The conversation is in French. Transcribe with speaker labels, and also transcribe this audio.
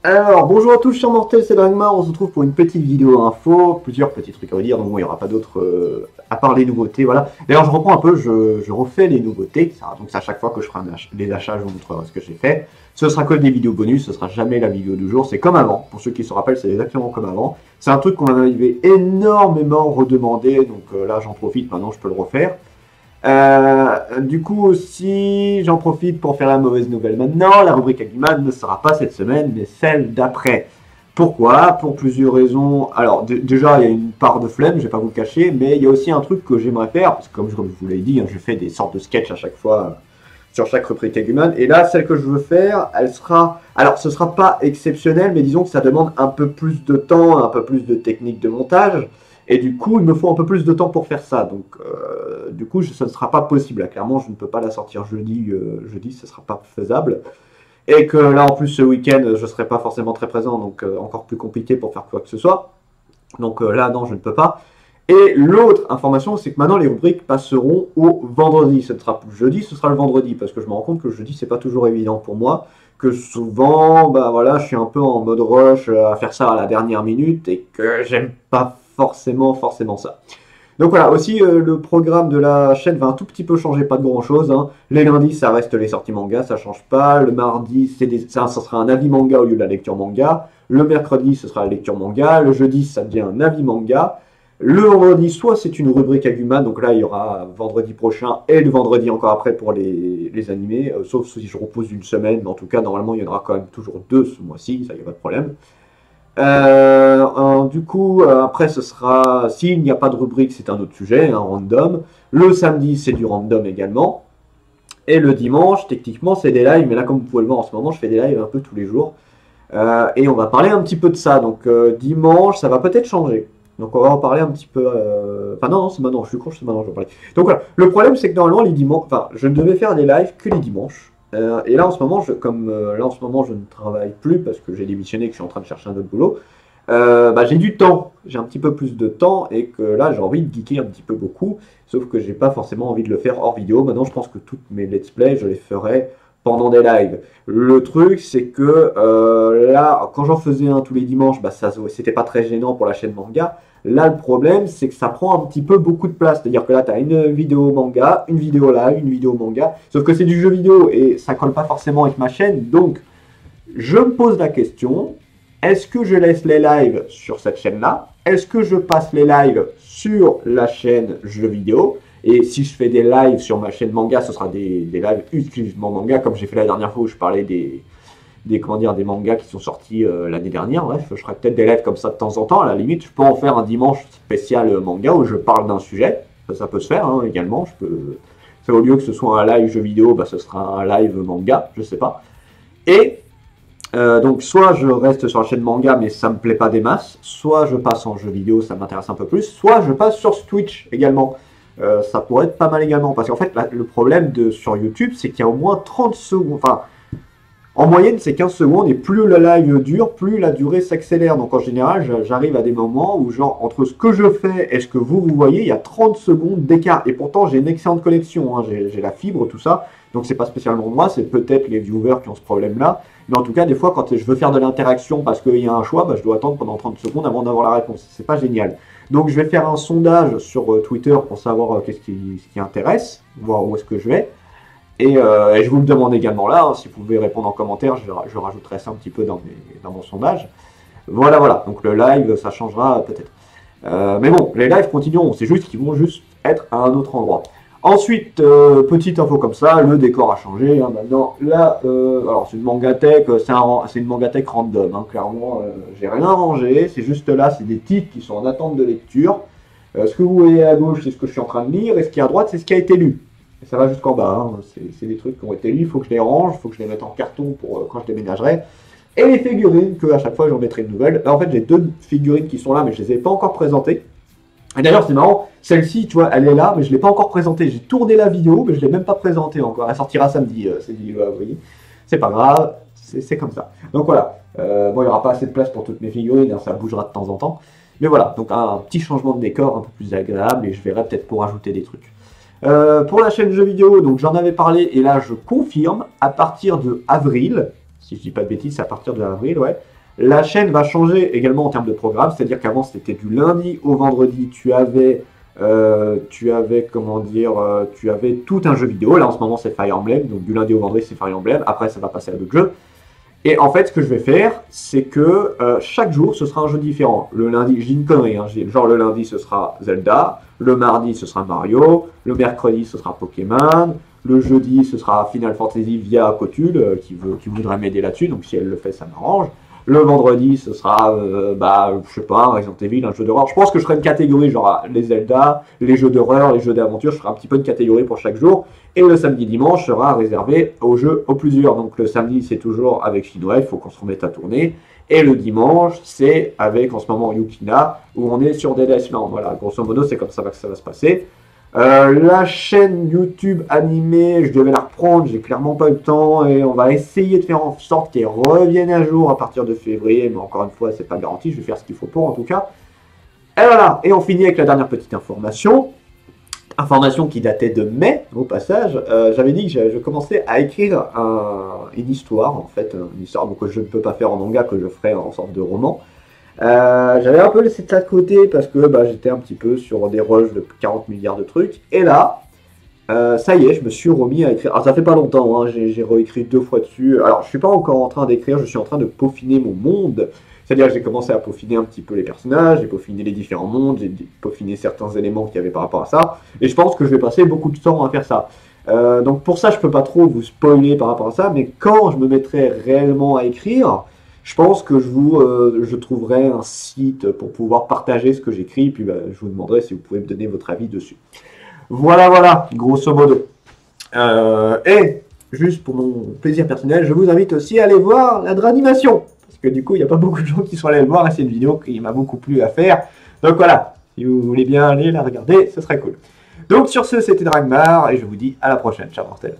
Speaker 1: Alors, bonjour à tous, chers mortels, c'est Dragmar, on se retrouve pour une petite vidéo info, plusieurs petits trucs à vous dire, donc bon, il n'y aura pas d'autres, à part les nouveautés, voilà. D'ailleurs, je reprends un peu, je refais les nouveautés, donc c'est à chaque fois que je ferai des achats, je vous montrerai ce que j'ai fait. Ce sera que des vidéos bonus, ce sera jamais la vidéo du jour, c'est comme avant, pour ceux qui se rappellent, c'est exactement comme avant. C'est un truc qu'on m'avait énormément redemandé, donc là j'en profite, maintenant je peux le refaire. Du coup aussi, j'en profite pour faire la mauvaise nouvelle maintenant. La rubrique Aguiman ne sera pas cette semaine, mais celle d'après. Pourquoi? Pour plusieurs raisons. Alors déjà, il y a une part de flemme, je vais pas vous le cacher, mais il y a aussi un truc que j'aimerais faire, parce que comme je vous l'ai dit, hein, je fais des sortes de sketchs à chaque fois sur chaque rubrique Aguiman. Et là, celle que je veux faire, elle sera... Alors, ce sera pas exceptionnel, mais disons que ça demande un peu plus de temps, un peu plus de technique de montage. Et du coup, il me faut un peu plus de temps pour faire ça. Donc, du coup, ça ne sera pas possible. Là, clairement, je ne peux pas la sortir jeudi. Jeudi, ce ne sera pas faisable. Et que là, en plus, ce week-end, je ne serai pas forcément très présent. Donc, encore plus compliqué pour faire quoi que ce soit. Donc là, non, je ne peux pas. Et l'autre information, c'est que maintenant, les rubriques passeront au vendredi. Ce ne sera plus jeudi, ce sera le vendredi. Parce que je me rends compte que le jeudi, c'est pas toujours évident pour moi. Que souvent, bah voilà, je suis un peu en mode rush à faire ça à la dernière minute. Et que j'aime pas forcément ça. Donc voilà, aussi le programme de la chaîne va un tout petit peu changer, pas de grand chose. Hein. Les lundis, ça reste les sorties manga, ça change pas. Le mardi, ça sera un avis manga au lieu de la lecture manga. Le mercredi, ce sera la lecture manga. Le jeudi, ça devient un avis manga. Le vendredi, soit c'est une rubrique Aguma, donc là il y aura vendredi prochain et le vendredi encore après pour les animés, sauf si je repose une semaine, mais en tout cas normalement il y en aura quand même toujours deux ce mois-ci, ça y a pas de problème. Du coup, après, ce sera, s'il n'y a pas de rubrique, c'est un autre sujet, un random. Le samedi, c'est du random également. Et le dimanche, techniquement, c'est des lives. Mais là, comme vous pouvez le voir en ce moment, je fais des lives un peu tous les jours. Et on va parler un petit peu de ça. Donc, dimanche, ça va peut-être changer. Donc, on va en parler un petit peu. Enfin, non, c'est maintenant, je suis con, c'est maintenant, je vais en parler. Donc, voilà. Le problème, c'est que normalement, les dimanches, enfin, je ne devais faire des lives que les dimanches. Et là en ce moment, je ne travaille plus parce que j'ai démissionné et que je suis en train de chercher un autre boulot. J'ai du temps, j'ai un petit peu plus de temps et que là j'ai envie de geeker un petit peu beaucoup, sauf que j'ai pas forcément envie de le faire hors vidéo. Maintenant, je pense que toutes mes let's play, je les ferai pendant des lives. Le truc, c'est que là, quand j'en faisais un tous les dimanches, c'était pas très gênant pour la chaîne manga. Là, le problème, c'est que ça prend un petit peu beaucoup de place. C'est-à-dire que là, tu as une vidéo manga, une vidéo live, une vidéo manga. Sauf que c'est du jeu vidéo et ça colle pas forcément avec ma chaîne. Donc, je me pose la question, est-ce que je laisse les lives sur cette chaîne-là? Est-ce que je passe les lives sur la chaîne jeux vidéo? Et si je fais des lives sur ma chaîne manga, ce sera des lives exclusivement manga, comme j'ai fait la dernière fois où je parlais des mangas qui sont sortis l'année dernière. Bref, je ferai peut-être des lives comme ça de temps en temps. À la limite, je peux en faire un dimanche spécial manga où je parle d'un sujet. Ça peut se faire hein, également. Au lieu que ce soit un live jeu vidéo, ce sera un live manga, je sais pas. Et donc, soit je reste sur la chaîne manga, mais ça me plaît pas des masses. Soit je passe en jeu vidéo, ça m'intéresse un peu plus. Soit je passe sur Twitch également. Ça pourrait être pas mal également. Parce qu'en fait, le problème sur YouTube, c'est qu'il y a au moins 30 secondes. Enfin, en moyenne, c'est 15 secondes, et plus le live dure, plus la durée s'accélère. Donc en général, j'arrive à des moments où, genre, entre ce que je fais et ce que vous voyez, il y a 30 secondes d'écart. Et pourtant, j'ai une excellente connexion, hein. J'ai la fibre, tout ça. Donc c'est pas spécialement moi, c'est peut-être les viewers qui ont ce problème-là. Mais en tout cas, des fois, quand je veux faire de l'interaction parce qu'il y a un choix, je dois attendre pendant 30 secondes avant d'avoir la réponse. C'est pas génial. Donc je vais faire un sondage sur Twitter pour savoir ce qui intéresse, voir où est-ce que je vais. Et je vous le demande également là, hein, si vous pouvez répondre en commentaire, je rajouterai ça un petit peu dans mon sondage. Voilà, donc le live, ça changera peut-être. Mais bon, les lives continueront, c'est juste qu'ils vont juste être à un autre endroit. Ensuite, petite info comme ça, le décor a changé. Hein, maintenant, là, alors c'est une mangatech, c'est une mangatech random. Hein, clairement, j'ai rien rangé. C'est juste là, c'est des titres qui sont en attente de lecture. Ce que vous voyez à gauche, c'est ce que je suis en train de lire, et ce qui est à droite, c'est ce qui a été lu. Et ça va jusqu'en bas. Hein. C'est des trucs qui ont été lus. Il faut que je les range, il faut que je les mette en carton pour quand je déménagerai. Et les figurines, que à chaque fois j'en mettrai une nouvelle. Là, en fait, j'ai deux figurines qui sont là, mais je les ai pas encore présentées. Et d'ailleurs, c'est marrant, celle-ci, tu vois, elle est là, mais je ne l'ai pas encore présentée. J'ai tourné la vidéo, mais je ne l'ai même pas présentée encore. Elle sortira samedi, cette vidéo, vous voyez. C'est pas grave, c'est comme ça. Donc voilà, bon, il n'y aura pas assez de place pour toutes mes figurines, hein, ça bougera de temps en temps. Mais voilà, donc un petit changement de décor un peu plus agréable, et je verrai peut-être pour ajouter des trucs. Pour la chaîne jeux vidéo, donc j'en avais parlé, et là je confirme, à partir de avril, si je dis pas de bêtises, c'est à partir de avril, ouais. La chaîne va changer également en termes de programme, c'est-à-dire qu'avant c'était du lundi au vendredi, comment dire, tu avais tout un jeu vidéo. Là en ce moment c'est Fire Emblem, donc du lundi au vendredi c'est Fire Emblem. Après ça va passer à d'autres jeux. Et en fait, ce que je vais faire, c'est que chaque jour, ce sera un jeu différent. Le lundi, je dis une connerie, hein, genre le lundi, ce sera Zelda, le mardi, ce sera Mario, le mercredi, ce sera Pokémon, le jeudi, ce sera Final Fantasy via Cotule, qui voudrait m'aider là-dessus, donc si elle le fait, ça m'arrange. Le vendredi, ce sera, je sais pas, Resident Evil, un jeu d'horreur. Je pense que je ferai une catégorie, genre les Zelda, les jeux d'horreur, les jeux d'aventure, je ferai un petit peu une catégorie pour chaque jour. Et le samedi dimanche sera réservé aux jeux au plus dur. Donc le samedi, c'est toujours avec Chinois, il faut qu'on se remette à tourner. Et le dimanche, c'est avec, en ce moment, Yukina, où on est sur Dead Island. Voilà, grosso modo, c'est comme ça que ça va se passer. La chaîne YouTube animée, je devais la reprendre, j'ai clairement pas eu le temps et on va essayer de faire en sorte qu'elle revienne à jour à partir de février, mais encore une fois, c'est pas garanti, je vais faire ce qu'il faut pour en tout cas. Et voilà, et on finit avec la dernière petite information. Information qui datait de mai, au passage. J'avais dit que je commençais à écrire une histoire, en fait, une histoire que je ne peux pas faire en manga, que je ferai en sorte de roman. J'avais un peu laissé ça de côté parce que j'étais un petit peu sur des rushs de 40 milliards de trucs. Et là, ça y est, je me suis remis à écrire. Alors ça fait pas longtemps, hein, j'ai réécrit 2 fois dessus. Alors je suis pas encore en train d'écrire, je suis en train de peaufiner mon monde. C'est-à-dire que j'ai commencé à peaufiner un petit peu les personnages, j'ai peaufiné les différents mondes, j'ai peaufiné certains éléments qu'il y avait par rapport à ça. Et je pense que je vais passer beaucoup de temps à faire ça. Donc pour ça, je peux pas trop vous spoiler par rapport à ça, mais quand je me mettrai réellement à écrire, je pense que je trouverai un site pour pouvoir partager ce que j'écris, puis je vous demanderai si vous pouvez me donner votre avis dessus. Voilà, grosso modo. Et, juste pour mon plaisir personnel, je vous invite aussi à aller voir la Dranimation. Parce que du coup, il n'y a pas beaucoup de gens qui sont allés le voir, et c'est une vidéo qui m'a beaucoup plu à faire. Donc voilà, si vous voulez bien aller la regarder, ce serait cool. Donc sur ce, c'était Dragmar, et je vous dis à la prochaine. Ciao mortel.